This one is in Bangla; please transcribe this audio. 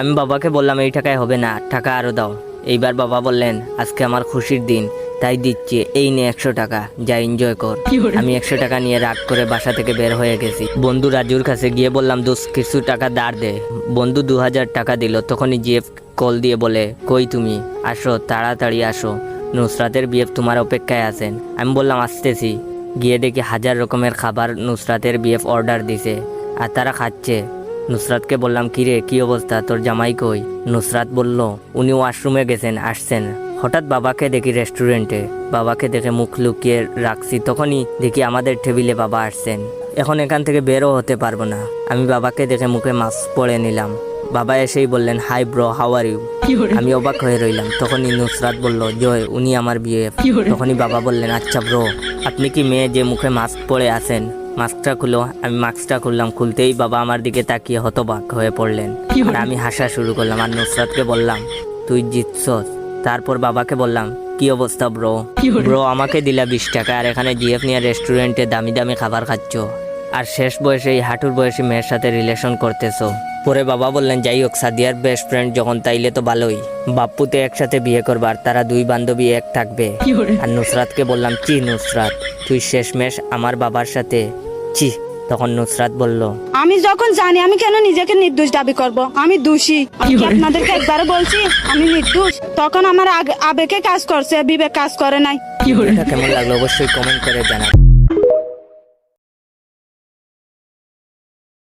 আমি বাবাকে বললাম এই টাকায় হবে না, টাকা আরো দাও। এইবার বাবা বললেন আজকে আমার খুশির দিন, তাই দিচ্ছি, এই নে 100 টাকা, যা এনজয় কর। আমি 100 টাকা নিয়ে রাগ করে বাসা থেকে বের হয়ে গেছি। বন্ধু রাজুর কাছে গিয়ে বললাম দোস্ত কিছু টাকা ধার দে। বন্ধু 2000 টাকা দিল। তখনই জিএফ কল দিয়ে বলে কই তুমি, আসো তাড়াতাড়ি আসো, নুসরাতের বিএফ তোমার অপেক্ষায় আছেন। আমি বললাম আসতেছি। গিয়ে দেখি 1000 রকমের খাবার নুসরাতের বিএফ অর্ডার দিছে আর তারা খাচ্ছে। নুসরাতকে বললাম কিরে কি অবস্থা, তোর জামাই কই? নুসরাত বলল উনি ওয়াশরুমে গেছেন, আসছেন। হঠাৎ বাবাকে দেখি রেস্টুরেন্টে। বাবাকে দেখে মুখ লুকিয়ে রাখছি, তখনই দেখি আমাদের টেবিলে বাবা আসছেন। এখন এখান থেকে বেরও হতে পারবো না। আমি বাবাকে দেখে মুখে মাস্ক পরে নিলাম। বাবা এসেই বললেন hi bro, how are you? আমি অবাক হয়ে রইলাম। তখনই নুসরাত বলল জয়, উনি আমার বিয়ে। তখনই বাবা বললেন আচ্ছা ব্রো, আপনি কি মেয়ে যে মুখে মাস্ক পরে আছেন? মাস্কটা খুলো। আমি মাস্কটা খুললাম। খুলতেই বাবা আমার দিকে তাকিয়ে হতবাক হয়ে পড়লেন আর আমি হাসা শুরু করলাম। আর নুসরাতকে বললাম তুই জিতছস। তারপর বাবাকে বললাম কি অবস্থা ব্রো? ব্রো আমাকে দিলা 20 টাকা আর এখানে জিএফ নিয়ে রেস্টুরেন্টে দামি দামি খাবার খাচ্ছ, আর শেষ বয়সে এই হাঁটুর বয়সী মেয়ের সাথে রিলেশন করতেছো। পরে বাবা বললেন যাই হোক, সাদিয়ার বেস্ট ফ্রেন্ড যখন তাইলে তো ভালোই, বাপ্পুতে একসাথে বিয়ে করবার, তারা দুই বান্ধবী এক থাকবে। আর নুসরাতকে বললাম চি নুসরাত, তুই শেষমেশ আমার বাবার সাথে চি। তখন নুসরাত বলল আমি যখন জানি আমি কেন নিজেকে নির্দোষ দাবি করব, আমি দোষী। আমি কি আপনাদেরকে একবারও বলছি আমি নির্দোষ? তখন আমার আবেগে কাজ করছে, বিবেক কাজ করে নাই। এটা কেমন লাগলো অবশ্যই কমেন্ট করে জানাবেন।